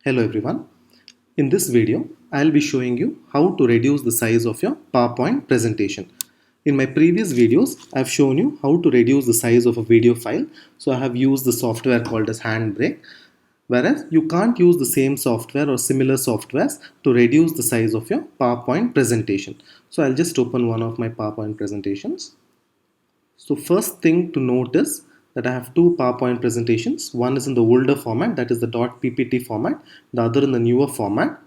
Hello everyone. In this video, I'll be showing you how to reduce the size of your PowerPoint presentation. In my previous videos, I've shown you how to reduce the size of a video file. So I have used the software called as Handbrake. Whereas you can't use the same software or similar softwares to reduce the size of your PowerPoint presentation. So I'll just open one of my PowerPoint presentations. So first thing to note is that I have two PowerPoint presentations. One is in the older format, that is the .ppt format, the other in the newer format.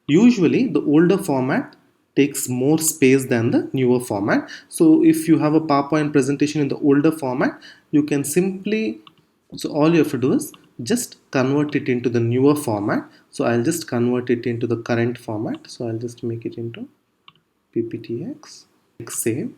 Usually the older format takes more space than the newer format. So if you have a PowerPoint presentation in the older format, you can simply, so all you have to do is just convert it into the newer format. So I'll just convert it into the current format. So I'll just make it into PPTX, click save.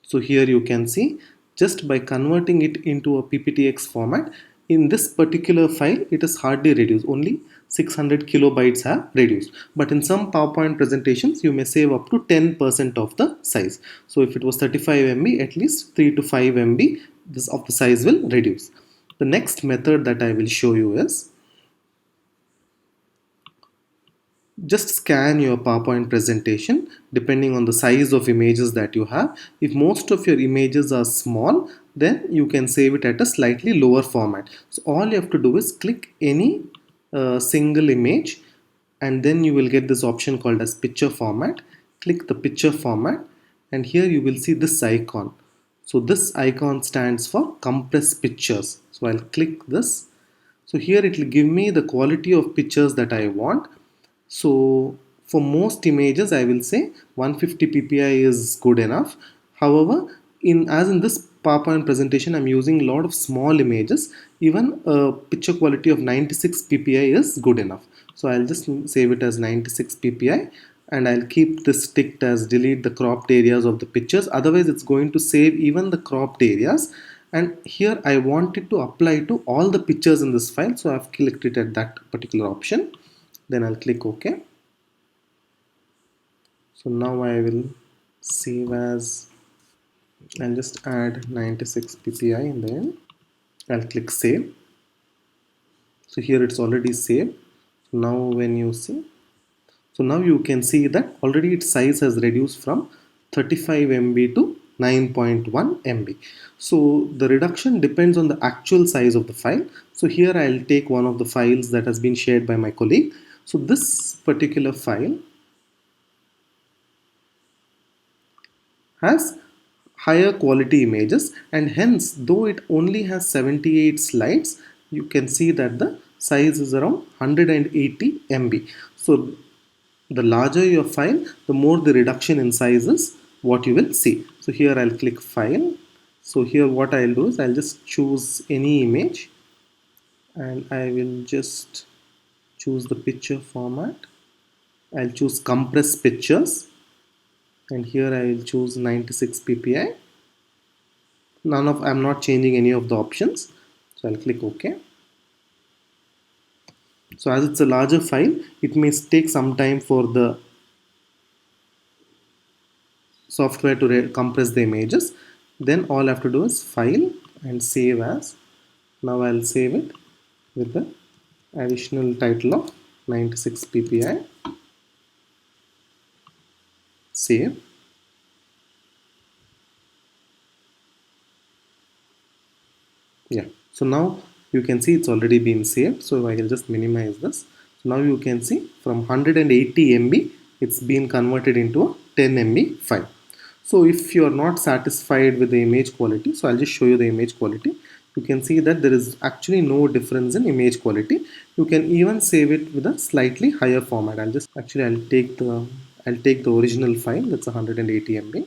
So here you can see just by converting it into a PPTX format, in this particular file it is hardly reduced, only 600 kilobytes have reduced. But in some PowerPoint presentations you may save up to 10% of the size. So if it was 35 MB, at least 3 to 5 MB this of the size will reduce. The next method that I will show you is just scan your PowerPoint presentation depending on the size of images that you have. If most of your images are small, then you can save it at a slightly lower format. So all you have to do is click any single image, and then you will get this option called as picture format. Click the picture format, and here you will see this icon. So this icon stands for compress pictures. So I'll click this. So here it will give me the quality of pictures that I want. So for most images I will say 150 ppi is good enough. However, in this PowerPoint presentation I'm using a lot of small images. Even a picture quality of 96 ppi is good enough. So I'll just save it as 96 ppi, and I'll keep this ticked as delete the cropped areas of the pictures. Otherwise it's going to save even the cropped areas. And here I want it to apply to all the pictures in this file, so I've clicked it at that particular option. Then I'll click OK. So now I will save as, I'll just add 96 ppi in the end. I'll click save. So here it's already saved. Now when you see, so now you can see that already its size has reduced from 35 MB to 9.1 MB. So the reduction depends on the actual size of the file. So here I'll take one of the files that has been shared by my colleague. So this particular file has higher quality images, and hence though it only has 78 slides, you can see that the size is around 180 MB. So the larger your file, the more the reduction in size is what you will see. So here I'll click file. So here what I'll do is I'll just choose any image, and I will just choose the picture format. I'll choose compress pictures, and here I'll choose 96 ppi. I'm not changing any of the options. So I'll click OK. So as it's a larger file, it may take some time for the software to compress the images. Then all I have to do is file and save as. Now I'll save it with the additional title of 96 ppi. Save. Yeah. So now you can see it's already been saved. So I will just minimize this. So now you can see from 180 MB it's been converted into a 10 MB file. So if you are not satisfied with the image quality, so I'll just show you the image quality. You can see that there is actually no difference in image quality. You can even save it with a slightly higher format. I'll take the original file, that's 180 MB.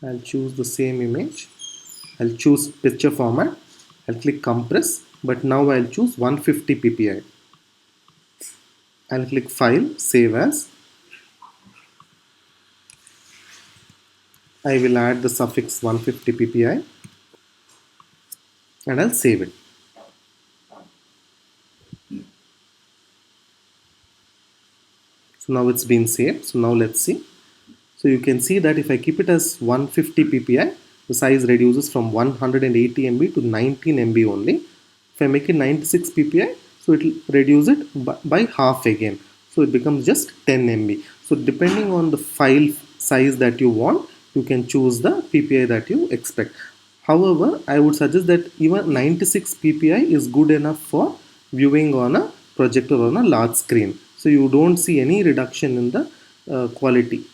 I'll choose the same image. I'll choose picture format. I'll click compress, but now I'll choose 150 ppi. I'll click file, save as. I will add the suffix 150 ppi, and I'll save it. So now it's been saved. So now let's see. So you can see that if I keep it as 150 ppi, The size reduces from 180 MB to 19 MB only. If I make it 96 ppi, so it will reduce it by half again, so it becomes just 10 MB. So depending on the file size that you want, you can choose the ppi that you expect. However, I would suggest that even 96 ppi is good enough for viewing on a projector on a large screen, so you don't see any reduction in the quality.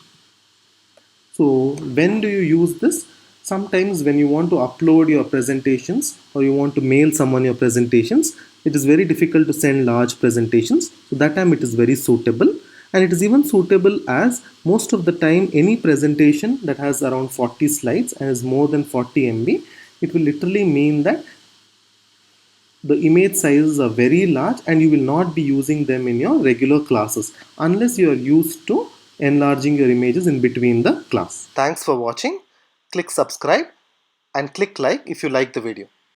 So when do you use this? Sometimes when you want to upload your presentations or you want to mail someone your presentations, it is very difficult to send large presentations. So that time it is very suitable, and it is even suitable as most of the time any presentation that has around 40 slides and is more than 40 MB, it will literally mean that the image sizes are very large and you will not be using them in your regular classes unless you are used to enlarging your images in between the class. Thanks for watching. Click subscribe and click like if you like the video.